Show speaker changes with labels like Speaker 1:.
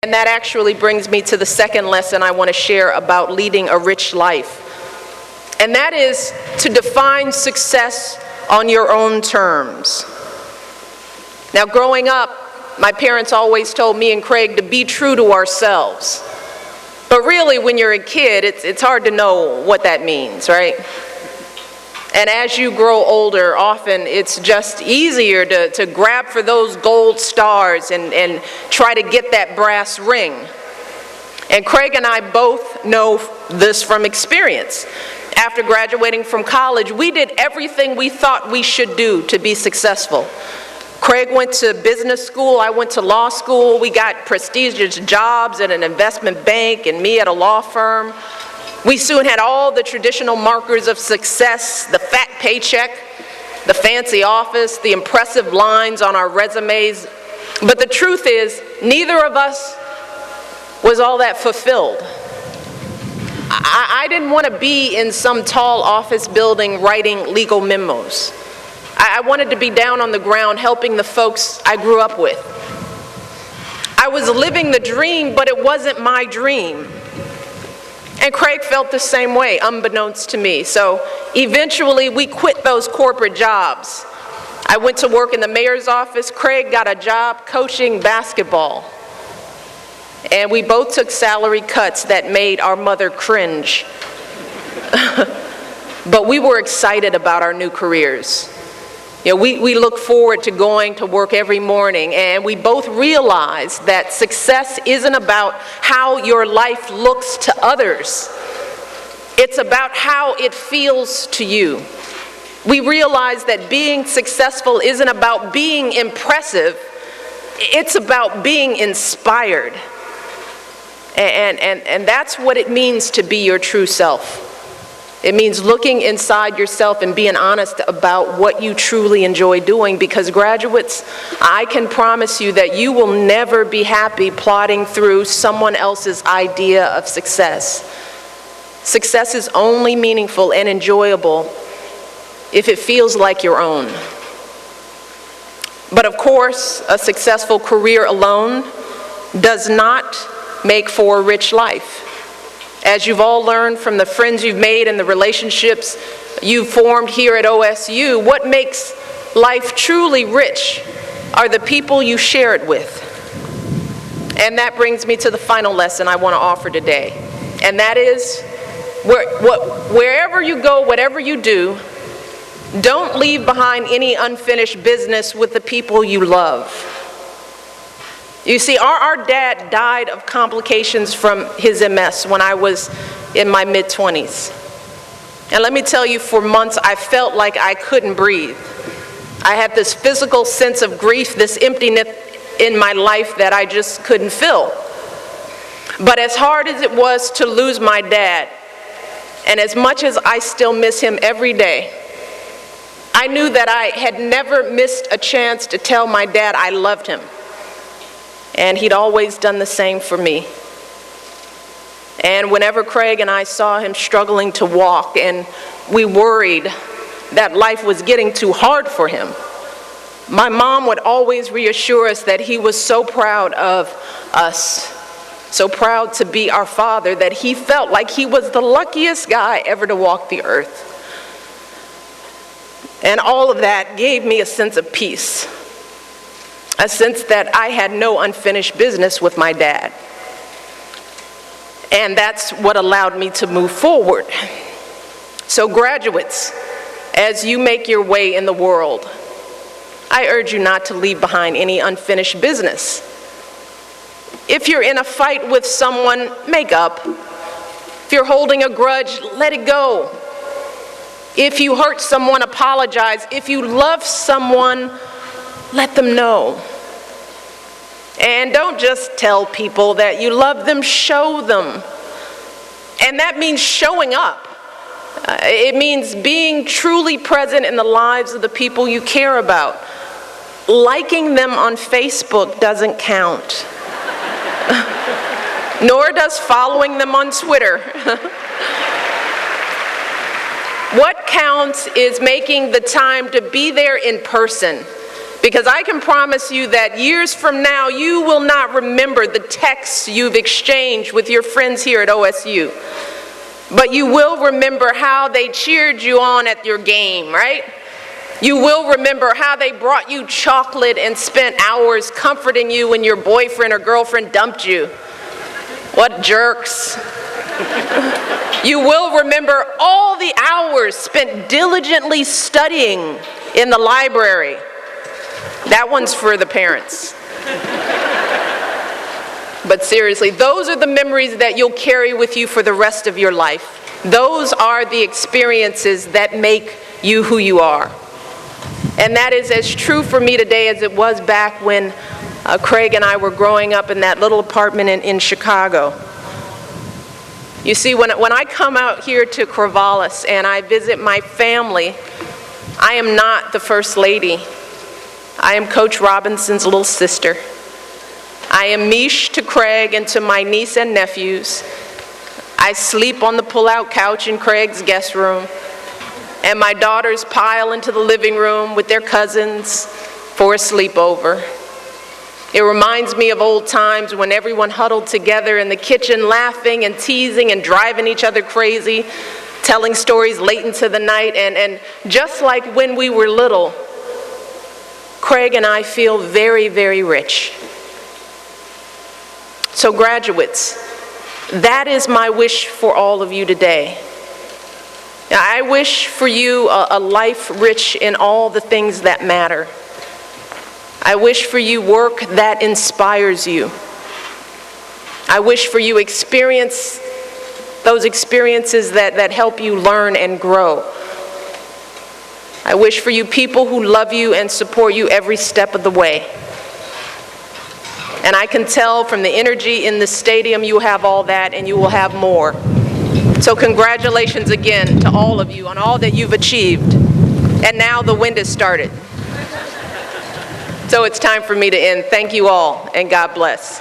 Speaker 1: And that actually brings me to the second lesson I want to share about leading a rich life. And that is to define success on your own terms. Now, growing up, my parents always told me and Craig to be true to ourselves. But really, when you're a kid, it's hard to know what that means, right? And as you grow older, often it's just easier to grab for those gold stars and try to get that brass ring. And Craig and I both know this from experience. After graduating from college, we did everything we thought we should do to be successful. Craig went to business school, I went to law school, we got prestigious jobs at an investment bank and me at a law firm. We soon had all the traditional markers of success, the fat paycheck, the fancy office, the impressive lines on our resumes. But the truth is, neither of us was all that fulfilled. I didn't want to be in some tall office building writing legal memos. I wanted to be down on the ground helping the folks I grew up with. I was living the dream, but it wasn't my dream. And Craig felt the same way, unbeknownst to me. So eventually we quit those corporate jobs. I went to work in the mayor's office. Craig got a job coaching basketball. And we both took salary cuts that made our mother cringe. But we were excited about our new careers. You know, we look forward to going to work every morning, and we both realize that success isn't about how your life looks to others. It's about how it feels to you. We realize that being successful isn't about being impressive, it's about being inspired. And that's what it means to be your true self. It means looking inside yourself and being honest about what you truly enjoy doing, because graduates, I can promise you that you will never be happy plodding through someone else's idea of success. Success is only meaningful and enjoyable if it feels like your own. But of course, a successful career alone does not make for a rich life. As you've all learned from the friends you've made and the relationships you've formed here at OSU, what makes life truly rich are the people you share it with. And that brings me to the final lesson I want to offer today. And that is, wherever you go, whatever you do, don't leave behind any unfinished business with the people you love. You see, our dad died of complications from his MS when I was in my mid-20s. And let me tell you, for months I felt like I couldn't breathe. I had this physical sense of grief, this emptiness in my life that I just couldn't fill. But as hard as it was to lose my dad, and as much as I still miss him every day, I knew that I had never missed a chance to tell my dad I loved him. And he'd always done the same for me. And whenever Craig and I saw him struggling to walk and we worried that life was getting too hard for him, my mom would always reassure us that he was so proud of us, so proud to be our father, that he felt like he was the luckiest guy ever to walk the earth. And all of that gave me a sense of peace. A sense that I had no unfinished business with my dad. And that's what allowed me to move forward. So graduates, as you make your way in the world, I urge you not to leave behind any unfinished business. If you're in a fight with someone, make up. If you're holding a grudge, let it go. If you hurt someone, apologize. If you love someone, let them know. And don't just tell people that you love them, show them. And that means showing up. It means being truly present in the lives of the people you care about. Liking them on Facebook doesn't count. Nor does following them on Twitter. What counts is making the time to be there in person. Because I can promise you that years from now, you will not remember the texts you've exchanged with your friends here at OSU. But you will remember how they cheered you on at your game, right? You will remember how they brought you chocolate and spent hours comforting you when your boyfriend or girlfriend dumped you. What jerks. You will remember all the hours spent diligently studying in the library. That one's for the parents. But seriously, those are the memories that you'll carry with you for the rest of your life. Those are the experiences that make you who you are. And that is as true for me today as it was back when Craig and I were growing up in that little apartment in Chicago. You see, when I come out here to Corvallis and I visit my family, I am not the First Lady. I am Coach Robinson's little sister. I am Mish to Craig and to my niece and nephews. I sleep on the pull-out couch in Craig's guest room, and my daughters pile into the living room with their cousins for a sleepover. It reminds me of old times when everyone huddled together in the kitchen laughing and teasing and driving each other crazy, telling stories late into the night, and just like when we were little, Craig and I feel very, very rich. So graduates, that is my wish for all of you today. I wish for you a life rich in all the things that matter. I wish for you work that inspires you. I wish for you experience those experiences that help you learn and grow. I wish for you people who love you and support you every step of the way. And I can tell from the energy in the stadium you have all that, and you will have more. So congratulations again to all of you on all that you've achieved. And now the wind has started. So it's time for me to end. Thank you all, and God bless.